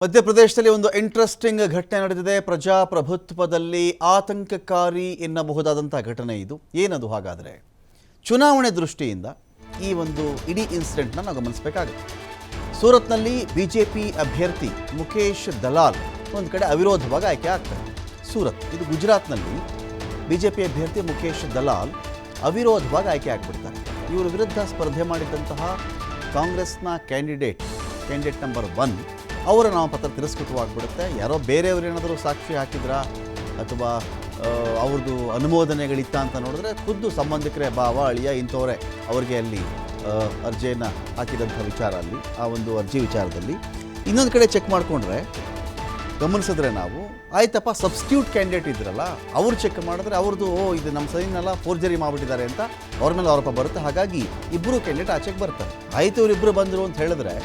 ಮಧ್ಯಪ್ರದೇಶದಲ್ಲಿ ಒಂದು ಇಂಟ್ರೆಸ್ಟಿಂಗ್ ಘಟನೆ ನಡೆದಿದೆ. ಪ್ರಜಾಪ್ರಭುತ್ವದಲ್ಲಿ ಆತಂಕಕಾರಿ ಎನ್ನಬಹುದಾದಂಥ ಘಟನೆ ಇದು. ಏನದು ಹಾಗಾದರೆ? ಚುನಾವಣೆ ದೃಷ್ಟಿಯಿಂದ ಈ ಒಂದು ಇಡೀ ಇನ್ಸಿಡೆಂಟ್ನ ನಾವು ಗಮನಿಸಬೇಕಾಗುತ್ತೆ. ಸೂರತ್ನಲ್ಲಿ ಬಿಜೆಪಿ ಅಭ್ಯರ್ಥಿ ಮುಖೇಶ್ ದಲಾಲ್ ಒಂದು ಕಡೆ ಅವಿರೋಧವಾಗಿ ಆಯ್ಕೆ ಆಗ್ತಾರೆ. ಸೂರತ್ ಇದು ಗುಜರಾತ್ನಲ್ಲಿ ಬಿಜೆಪಿ ಅಭ್ಯರ್ಥಿ ಮುಖೇಶ್ ದಲಾಲ್ ಅವಿರೋಧವಾಗಿ ಆಯ್ಕೆ ಆಗಿಬಿಡ್ತಾರೆ. ಇವರ ವಿರುದ್ಧ ಸ್ಪರ್ಧೆ ಮಾಡಿದಂತಹ ಕಾಂಗ್ರೆಸ್ನ ಕ್ಯಾಂಡಿಡೇಟ್ ನಂಬರ್ 1 ಅವರ ನಾಮಪತ್ರ ತಿರಸ್ಕೃತವಾಗಿಬಿಡುತ್ತೆ. ಯಾರೋ ಬೇರೆಯವರು ಏನಾದರೂ ಸಾಕ್ಷಿ ಹಾಕಿದ್ರಾ ಅಥವಾ ಅವ್ರದ್ದು ಅನುಮೋದನೆಗಳಿತ್ತ ಅಂತ ನೋಡಿದ್ರೆ ಖುದ್ದು ಸಂಬಂಧಿಕರೇ ಭಾವ ಅಳಿಯ ಇಂಥವರೇ ಅವರಿಗೆ ಅಲ್ಲಿ ಅರ್ಜಿಯನ್ನು ಹಾಕಿದಂಥ ವಿಚಾರ ಅಲ್ಲಿ ಆ ಒಂದು ಅರ್ಜಿ ವಿಚಾರದಲ್ಲಿ ಇನ್ನೊಂದು ಕಡೆ ಚೆಕ್ ಮಾಡಿಕೊಂಡ್ರೆ ಗಮನಿಸಿದ್ರೆ ನಾವು ಆಯ್ತಪ್ಪ ಸಬ್ಸ್ಟಿಟ್ಯೂಟ್ ಕ್ಯಾಂಡಿಡೇಟ್ ಇದ್ರಲ್ಲ ಅವ್ರು ಚೆಕ್ ಮಾಡಿದ್ರೆ ಅವ್ರದ್ದು ಇದು ನಮ್ಮ ಸೈನ್ನೆಲ್ಲ ಫೋರ್ಜರಿ ಮಾಡಿಬಿಟ್ಟಿದ್ದಾರೆ ಅಂತ ಅವ್ರ ಮೇಲೆ ಆರೋಪ ಬರುತ್ತೆ. ಹಾಗಾಗಿ ಇಬ್ಬರು ಕ್ಯಾಂಡಿಡೇಟ್ ಆಚೆಗೆ ಬರ್ತಾರೆ. ಆಯಿತು ಇವರಿಬ್ಬರು ಬಂದರು ಅಂತ ಹೇಳಿದ್ರೆ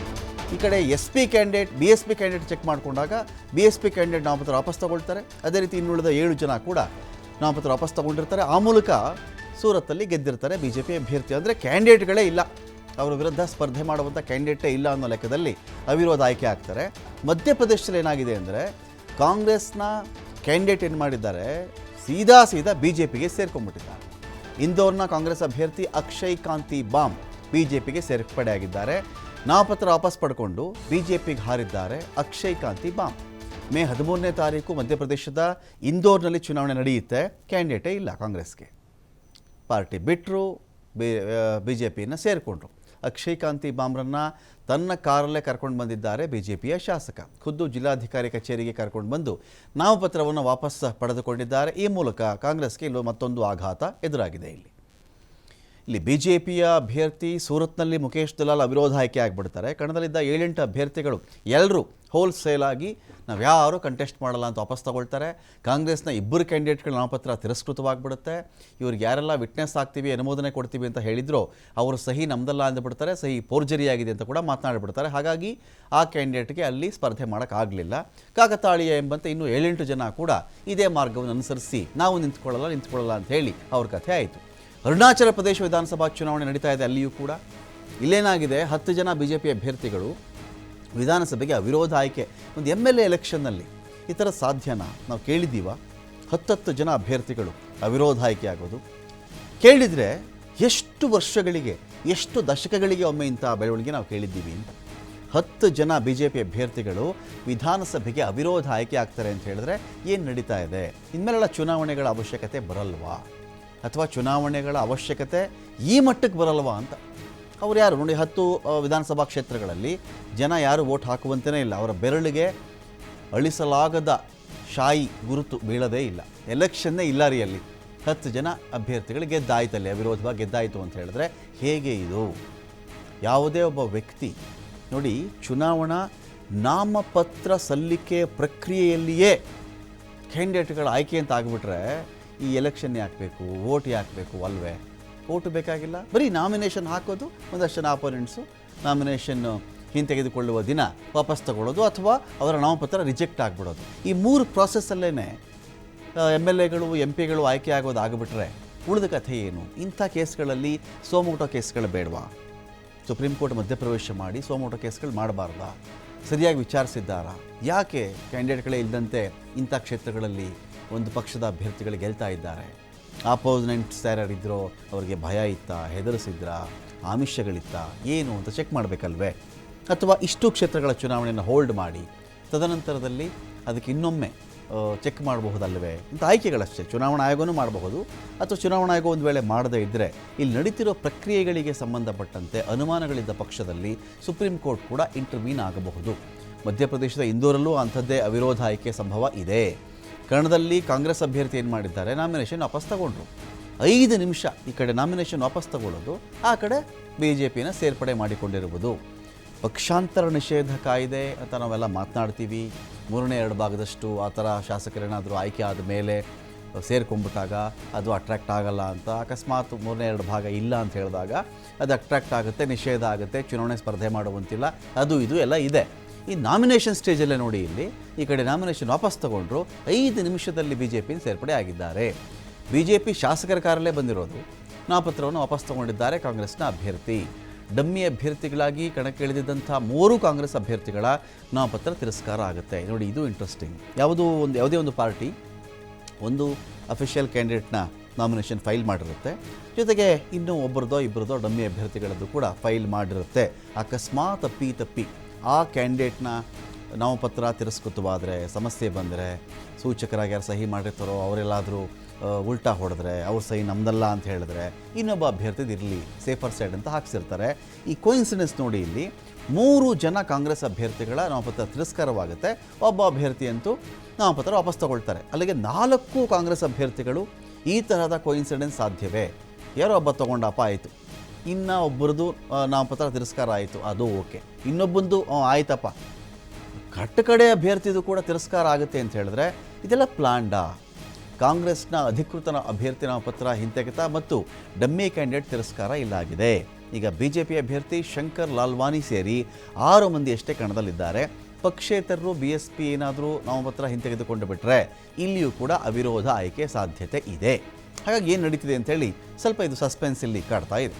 ಈ ಕಡೆ SP candidate BSP candidate check ಮಾಡಿಕೊಂಡಾಗ BSP ಕ್ಯಾಂಡಿಡೇಟ್ ನಾಮಪತ್ರ ವಾಪಸ್ ತಗೊಳ್ತಾರೆ. ಅದೇ ರೀತಿ ಇನ್ನುಳಿದ 7 ಜನ ಕೂಡ ನಾಮಪತ್ರ ವಾಪಸ್ ತಗೊಂಡಿರ್ತಾರೆ. ಆ ಮೂಲಕ ಸೂರತ್ತಲ್ಲಿ ಗೆದ್ದಿರ್ತಾರೆ BJP ಅಭ್ಯರ್ಥಿ. ಅಂದರೆ ಕ್ಯಾಂಡಿಡೇಟ್ಗಳೇ ಇಲ್ಲ, ಅವರ ವಿರುದ್ಧ ಸ್ಪರ್ಧೆ ಮಾಡುವಂಥ ಕ್ಯಾಂಡಿಡೇಟೇ ಇಲ್ಲ ಅನ್ನೋ ಲೆಕ್ಕದಲ್ಲಿ ಅವಿರೋಧ ಆಯ್ಕೆ ಆಗ್ತಾರೆ. ಮಧ್ಯಪ್ರದೇಶದಲ್ಲಿ ಏನಾಗಿದೆ ಅಂದರೆ ಕಾಂಗ್ರೆಸ್ನ ಕ್ಯಾಂಡಿಡೇಟ್ ಏನು ಮಾಡಿದ್ದಾರೆ, ಸೀದಾ BJPಗೆ ಸೇರ್ಕೊಂಡ್ಬಿಟ್ಟಿದ್ದಾರೆ. ಇಂದೋರ್ನ ಕಾಂಗ್ರೆಸ್ ಅಭ್ಯರ್ಥಿ ಅಕ್ಷಯ್ ಕಾಂತಿ ಬಾಮ್ BJPಗೆ ಸೇರ್ಪಡೆಯಾಗಿದ್ದಾರೆ. ನಾಮಪತ್ರ ವಾಪಸ್ ಪಡ್ಕೊಂಡು BJPಗೆ ಹಾರಿದ್ದಾರೆ ಅಕ್ಷಯ್ ಕಾಂತಿ ಬಾಮ್. ಮೇ 13ನೇ ತಾರೀಕು ಮಧ್ಯಪ್ರದೇಶದ ಇಂದೋರ್ನಲ್ಲಿ ಚುನಾವಣೆ ನಡೆಯುತ್ತೆ. ಕ್ಯಾಂಡಿಡೇಟೇ ಇಲ್ಲ ಕಾಂಗ್ರೆಸ್ಗೆ. ಪಾರ್ಟಿ ಬಿಟ್ಟರು, BJPಯನ್ನು ಸೇರಿಕೊಂಡ್ರು. ಅಕ್ಷಯ್ ಕಾಂತಿ ಬಾಮ್ರನ್ನು ತನ್ನ ಕಾರಲ್ಲೇ ಕರ್ಕೊಂಡು ಬಂದಿದ್ದಾರೆ BJPಯ ಶಾಸಕ. ಖುದ್ದು ಜಿಲ್ಲಾಧಿಕಾರಿ ಕಚೇರಿಗೆ ಕರ್ಕೊಂಡು ಬಂದು ನಾಮಪತ್ರವನ್ನು ವಾಪಸ್ ಪಡೆದುಕೊಂಡಿದ್ದಾರೆ. ಈ ಮೂಲಕ ಕಾಂಗ್ರೆಸ್ಗೆ ಇಲ್ಲೂ ಮತ್ತೊಂದು ಆಘಾತ ಎದುರಾಗಿದೆ. ಇಲ್ಲಿ BJPಯ ಅಭ್ಯರ್ಥಿ ಸೂರತ್ನಲ್ಲಿ ಮುಖೇಶ್ ದಲಾಲ್ ಅವಿರೋಧ ಆಯ್ಕೆ ಆಗಿಬಿಡ್ತಾರೆ. ಕಣದಲ್ಲಿದ್ದ 7-8 ಅಭ್ಯರ್ಥಿಗಳು ಎಲ್ಲರೂ ಹೋಲ್ಸೇಲ್ ಆಗಿ ನಾವು ಯಾರು ಕಂಟೆಸ್ಟ್ ಮಾಡಲ್ಲ ಅಂತ ವಾಪಸ್ ತಗೊಳ್ತಾರೆ. ಕಾಂಗ್ರೆಸ್ನ 2 ಕ್ಯಾಂಡಿಡೇಟ್ಗಳ ನಾಮಪತ್ರ ತಿರಸ್ಕೃತವಾಗಿಬಿಡುತ್ತೆ. ಇವ್ರಿಗೆ ಯಾರೆಲ್ಲ ವಿಟ್ನೆಸ್ ಆಗ್ತೀವಿ, ಅನುಮೋದನೆ ಕೊಡ್ತೀವಿ ಅಂತ ಹೇಳಿದ್ರು ಅವರು ಸಹಿ ನಮ್ದಲ್ಲ ಅಂದ್ಬಿಡ್ತಾರೆ, ಸಹಿ ಫೋರ್ಜರಿ ಆಗಿದೆ ಅಂತ ಕೂಡ ಮಾತನಾಡಿಬಿಡ್ತಾರೆ. ಹಾಗಾಗಿ ಆ ಕ್ಯಾಂಡಿಡೇಟ್ಗೆ ಅಲ್ಲಿ ಸ್ಪರ್ಧೆ ಮಾಡೋಕ್ಕಾಗಲಿಲ್ಲ. ಕಾಕತಾಳೀಯ ಎಂಬಂತೆ ಇನ್ನೂ 7-8 ಜನ ಕೂಡ ಇದೇ ಮಾರ್ಗವನ್ನು ಅನುಸರಿಸಿ ನಾವು ನಿಂತ್ಕೊಳ್ಳಲ್ಲ ಅಂತ ಹೇಳಿ ಅವ್ರ ಕಥೆ ಆಯಿತು. ಅರುಣಾಚಲ ಪ್ರದೇಶ ವಿಧಾನಸಭಾ ಚುನಾವಣೆ ನಡೀತಾ ಇದೆ. ಅಲ್ಲಿಯೂ ಕೂಡ ಇಲ್ಲೇನಾಗಿದೆ, 10 ಜನ BJP ಅಭ್ಯರ್ಥಿಗಳು ವಿಧಾನಸಭೆಗೆ ಅವಿರೋಧ ಆಯ್ಕೆ. ಒಂದು MLA ಎಲೆಕ್ಷನ್ನಲ್ಲಿ ಈ ಥರ ಸಾಧ್ಯನಾ? ನಾವು ಕೇಳಿದ್ದೀವ 10 ಜನ ಅಭ್ಯರ್ಥಿಗಳು ಅವಿರೋಧ ಆಯ್ಕೆ ಆಗೋದು? ಕೇಳಿದರೆ ಎಷ್ಟು ವರ್ಷಗಳಿಗೆ, ಎಷ್ಟು ದಶಕಗಳಿಗೆ ಒಮ್ಮೆ ಇಂಥ ಬೆಳವಣಿಗೆ ನಾವು ಕೇಳಿದ್ದೀವಿ ಅಂತ. 10 ಜನ BJP ಅಭ್ಯರ್ಥಿಗಳು ವಿಧಾನಸಭೆಗೆ ಅವಿರೋಧ ಆಯ್ಕೆ ಆಗ್ತಾರೆ ಅಂತ ಹೇಳಿದ್ರೆ ಏನು ನಡೀತಾ ಇದೆ? ಇನ್ಮೇಲೆಲ್ಲ ಚುನಾವಣೆಗಳ ಅವಶ್ಯಕತೆ ಬರಲ್ವಾ? ಅಥವಾ ಚುನಾವಣೆಗಳ ಅವಶ್ಯಕತೆ ಈ ಮಟ್ಟಕ್ಕೆ ಬರಲ್ವಾ ಅಂತ. ಅವ್ರು ಯಾರು ನೋಡಿ, 10 ವಿಧಾನಸಭಾ ಕ್ಷೇತ್ರಗಳಲ್ಲಿ ಜನ ಯಾರು ವೋಟ್ ಹಾಕುವಂತೇ ಇಲ್ಲ. ಅವರ ಬೆರಳಿಗೆ ಅಳಿಸಲಾಗದ ಶಾಯಿ ಗುರುತು ಬೀಳದೇ ಇಲ್ಲ. ಎಲೆಕ್ಷನ್ನೇ ಇಲ್ಲ ರೀ ಅಲ್ಲಿ. 10 ಜನ ಅಭ್ಯರ್ಥಿಗಳು ಗೆದ್ದಾಯ್ತಲ್ಲಿ, ಅವಿರೋಧವಾಗಿ ಗೆದ್ದಾಯಿತು ಅಂತ ಹೇಳಿದ್ರೆ ಹೇಗೆ ಇದು? ಯಾವುದೇ ಒಬ್ಬ ವ್ಯಕ್ತಿ ನೋಡಿ, ಚುನಾವಣಾ ನಾಮಪತ್ರ ಸಲ್ಲಿಕೆ ಪ್ರಕ್ರಿಯೆಯಲ್ಲಿಯೇ ಕ್ಯಾಂಡಿಡೇಟ್ಗಳ ಆಯ್ಕೆ ಅಂತ ಆಗಿಬಿಟ್ರೆ ಈ ಎಲೆಕ್ಷನ್ ಯಾಕೆ ಬೇಕು, ವೋಟ್ ಯಾಕೆ ಬೇಕು ಅಲ್ವೇ? ವೋಟು ಬೇಕಾಗಿಲ್ಲ, ಬರೀ ನಾಮಿನೇಷನ್ ಹಾಕೋದು, ಒಂದಷ್ಟು ಜನ ಅಪೋನೆಂಟ್ಸು ನಾಮಿನೇಷನ್ ಹಿಂತೆಗೆದುಕೊಳ್ಳುವ ದಿನ ವಾಪಸ್ ತಗೊಳ್ಳೋದು ಅಥವಾ ಅವರ ನಾಮಪತ್ರ ರಿಜೆಕ್ಟ್ ಆಗಿಬಿಡೋದು. ಈ 3 ಪ್ರಾಸೆಸ್ಸಲ್ಲೇ MLAಗಳು MP ಗಳು ಆಯ್ಕೆ ಆಗೋದು ಆಗಿಬಿಟ್ರೆ ಉಳಿದ ಕಥೆ ಏನು? ಇಂಥ ಕೇಸ್ಗಳಲ್ಲಿ ಸೋಮೋಟೋ ಕೇಸ್ಗಳು ಬೇಡವಾ? ಸುಪ್ರೀಂ ಕೋರ್ಟ್ ಮಧ್ಯಪ್ರವೇಶ ಮಾಡಿ ಸೋಮೋಟೋ ಕೇಸ್ಗಳು ಮಾಡಬಾರ್ದಾ? ಸರಿಯಾಗಿ ವಿಚಾರಿಸಿದ್ದಾರಾ? ಯಾಕೆ ಕ್ಯಾಂಡಿಡೇಟ್ಗಳೇ ಇಲ್ಲದಂತೆ ಇಂಥ ಕ್ಷೇತ್ರಗಳಲ್ಲಿ ಒಂದು ಪಕ್ಷದ ಅಭ್ಯರ್ಥಿಗಳು ಗೆಲ್ತಾ ಇದ್ದಾರೆ? ಆಪೋನೆಂಟ್ಸ್ ಯಾರ್ಯಾರಿದ್ದರೋ ಅವರಿಗೆ ಭಯ ಇತ್ತಾ, ಹೆದರಿಸಿದ್ರಾ, ಆಮಿಷಗಳಿತ್ತಾ, ಏನು ಅಂತ ಚೆಕ್ ಮಾಡಬೇಕಲ್ವೇ? ಅಥವಾ ಇಷ್ಟು ಕ್ಷೇತ್ರಗಳ ಚುನಾವಣೆಯನ್ನು ಹೋಲ್ಡ್ ಮಾಡಿ ತದನಂತರದಲ್ಲಿ ಅದಕ್ಕೆ ಇನ್ನೊಮ್ಮೆ ಚೆಕ್ ಮಾಡಬಹುದಲ್ವೇ ಅಂತ ಆಯ್ಕೆಗಳಷ್ಟೇ. ಚುನಾವಣಾ ಆಯೋಗನೂ ಮಾಡಬಹುದು, ಅಥವಾ ಚುನಾವಣಾ ಆಯೋಗ ಒಂದು ವೇಳೆ ಮಾಡದೇ ಇದ್ದರೆ ಇಲ್ಲಿ ನಡೀತಿರೋ ಪ್ರಕ್ರಿಯೆಗಳಿಗೆ ಸಂಬಂಧಪಟ್ಟಂತೆ ಅನುಮಾನಗಳಿದ್ದ ಪಕ್ಷದಲ್ಲಿ ಸುಪ್ರೀಂ ಕೋರ್ಟ್ ಕೂಡ ಇಂಟರ್ವೀನ್ ಆಗಬಹುದು. ಮಧ್ಯಪ್ರದೇಶದ ಇಂದೋರಲ್ಲೂ ಅಂಥದ್ದೇ ಅವಿರೋಧ ಆಯ್ಕೆ ಸಂಭವ ಇದೆ. ಕಣದಲ್ಲಿ ಕಾಂಗ್ರೆಸ್ ಅಭ್ಯರ್ಥಿ ಏನು ಮಾಡಿದ್ದಾರೆ, ನಾಮಿನೇಷನ್ ವಾಪಸ್ ತಗೊಂಡ್ರು. 5 ನಿಮಿಷ ಈ ಕಡೆ ನಾಮಿನೇಷನ್ ವಾಪಸ್ ತಗೊಳ್ಳೋದು, ಆ ಕಡೆ BJPನ ಸೇರ್ಪಡೆ ಮಾಡಿಕೊಂಡಿರುವುದು. ಪಕ್ಷಾಂತರ ನಿಷೇಧ ಕಾಯ್ದೆ ಅಂತ ನಾವೆಲ್ಲ ಮಾತನಾಡ್ತೀವಿ. 3/2 ಭಾಗದಷ್ಟು ಆ ಥರ ಶಾಸಕರೇನಾದರೂ ಆಯ್ಕೆ ಆದ ಮೇಲೆ ಸೇರ್ಕೊಂಡ್ಬಿಟ್ಟಾಗ ಅದು ಅಟ್ರ್ಯಾಕ್ಟ್ ಆಗಲ್ಲ ಅಂತ. ಅಕಸ್ಮಾತ್ 3/2 ಭಾಗ ಇಲ್ಲ ಅಂತ ಹೇಳಿದಾಗ ಅದು ಅಟ್ರ್ಯಾಕ್ಟ್ ಆಗುತ್ತೆ, ನಿಷೇಧ ಆಗುತ್ತೆ, ಚುನಾವಣೆ ಸ್ಪರ್ಧೆ ಮಾಡುವಂತಿಲ್ಲ, ಅದು ಇದು ಎಲ್ಲ ಇದೆ. ಈ ನಾಮಿನೇಷನ್ ಸ್ಟೇಜಲ್ಲೇ ನೋಡಿ, ಇಲ್ಲಿ ಈ ಕಡೆ ನಾಮಿನೇಷನ್ ವಾಪಸ್ ತಗೊಂಡ್ರು, 5 ನಿಮಿಷದಲ್ಲಿ BJP ಸೇರ್ಪಡೆ ಆಗಿದ್ದಾರೆ. BJP ಶಾಸಕರ ಕಾರಲ್ಲೇ ಬಂದಿರೋದು, ನಾಮಪತ್ರವನ್ನು ವಾಪಸ್ ತಗೊಂಡಿದ್ದಾರೆ ಕಾಂಗ್ರೆಸ್ನ ಅಭ್ಯರ್ಥಿ. ಡಮ್ಮಿ ಅಭ್ಯರ್ಥಿಗಳಾಗಿ ಕಣಕ್ಕಿಳಿದಿದ್ದಂಥ 3 ಕಾಂಗ್ರೆಸ್ ಅಭ್ಯರ್ಥಿಗಳ ನಾಮಪತ್ರ ತಿರಸ್ಕಾರ ಆಗುತ್ತೆ. ನೋಡಿ, ಇದು ಇಂಟ್ರೆಸ್ಟಿಂಗ್. ಯಾವುದೇ ಒಂದು ಪಾರ್ಟಿ ಒಂದು ಅಫಿಷಿಯಲ್ ಕ್ಯಾಂಡಿಡೇಟ್ನ ನಾಮಿನೇಷನ್ ಫೈಲ್ ಮಾಡಿರುತ್ತೆ, ಜೊತೆಗೆ ಇನ್ನೂ ಇಬ್ಬರದೋ ಡಮ್ಮಿ ಅಭ್ಯರ್ಥಿಗಳದ್ದು ಕೂಡ ಫೈಲ್ ಮಾಡಿರುತ್ತೆ. ಅಕಸ್ಮಾತ್ ತಪ್ಪಿ ಆ ಕ್ಯಾಂಡಿಡೇಟ್ನ ನಾಮಪತ್ರ ತಿರಸ್ಕೃತವಾದರೆ, ಸಮಸ್ಯೆ ಬಂದರೆ, ಸೂಚಕರಾಗಿ ಯಾರು ಸಹಿ ಮಾಡಿರ್ತಾರೋ ಅವರೆಲ್ಲಾದರೂ ಉಲ್ಟಾ ಹೊಡೆದ್ರೆ, ಅವ್ರ ಸಹಿ ನಮ್ದಲ್ಲ ಅಂತ ಹೇಳಿದ್ರೆ, ಇನ್ನೊಬ್ಬ ಅಭ್ಯರ್ಥಿದು ಇರಲಿ ಸೇಫರ್ ಸೈಡ್ ಅಂತ ಹಾಕ್ಸಿರ್ತಾರೆ. ಈ ಕೋಇನ್ಸಿಡೆನ್ಸ್ ನೋಡಿ, ಇಲ್ಲಿ 3 ಜನ ಕಾಂಗ್ರೆಸ್ ಅಭ್ಯರ್ಥಿಗಳ ನಾಮಪತ್ರ ತಿರಸ್ಕಾರವಾಗುತ್ತೆ, ಒಬ್ಬ ಅಭ್ಯರ್ಥಿ ಅಂತೂ ನಾಮಪತ್ರ ವಾಪಸ್ ತಗೊಳ್ತಾರೆ. ಅಲ್ಲಿಗೆ 4 ಕಾಂಗ್ರೆಸ್ ಅಭ್ಯರ್ಥಿಗಳು ಈ ತರಹದ ಕೋಇನ್ಸಿಡೆನ್ಸ್ ಸಾಧ್ಯವೇ? ಯಾರೋ ಒಬ್ಬ ತೊಗೊಂಡಪ್ಪ ಆಯಿತು, ಇನ್ನು ಒಬ್ಬರದು ನಾಮಪತ್ರ ತಿರಸ್ಕಾರ ಆಯಿತು, ಅದು ಓಕೆ. ಇನ್ನೊಬ್ಬಂದು ಆಯ್ತಪ್ಪ, ಕಡೆ ಅಭ್ಯರ್ಥಿದು ಕೂಡ ತಿರಸ್ಕಾರ ಆಗುತ್ತೆ ಅಂತ ಹೇಳಿದ್ರೆ ಇದೆಲ್ಲ ಪ್ಲಾನ್ಡಾ? ಕಾಂಗ್ರೆಸ್ನ ಅಧಿಕೃತ ಅಭ್ಯರ್ಥಿ ನಾಮಪತ್ರ ಹಿಂತೆಗೆತ ಮತ್ತು ಡಮ್ಮಿ ಕ್ಯಾಂಡಿಡೇಟ್ ತಿರಸ್ಕಾರ ಇಲ್ಲಾಗಿದೆ. ಈಗ ಬಿಜೆಪಿ ಅಭ್ಯರ್ಥಿ ಶಂಕರ್ ಲಾಲ್ವಾನಿ ಸೇರಿ 6 ಮಂದಿ ಅಷ್ಟೇ ಕಣದಲ್ಲಿದ್ದಾರೆ. ಪಕ್ಷೇತರರು BSP ಏನಾದರೂ ನಾಮಪತ್ರ ಹಿಂತೆಗೆದುಕೊಂಡು ಬಿಟ್ಟರೆ ಇಲ್ಲಿಯೂ ಕೂಡ ಅವಿರೋಧ ಆಯ್ಕೆ ಸಾಧ್ಯತೆ ಇದೆ. ಹಾಗಾಗಿ ಏನು ನಡೀತಿದೆ ಅಂತೇಳಿ ಸ್ವಲ್ಪ ಇದು ಸಸ್ಪೆನ್ಸ್ ಇಲ್ಲಿ ಕಾಡ್ತಾ ಇದೆ.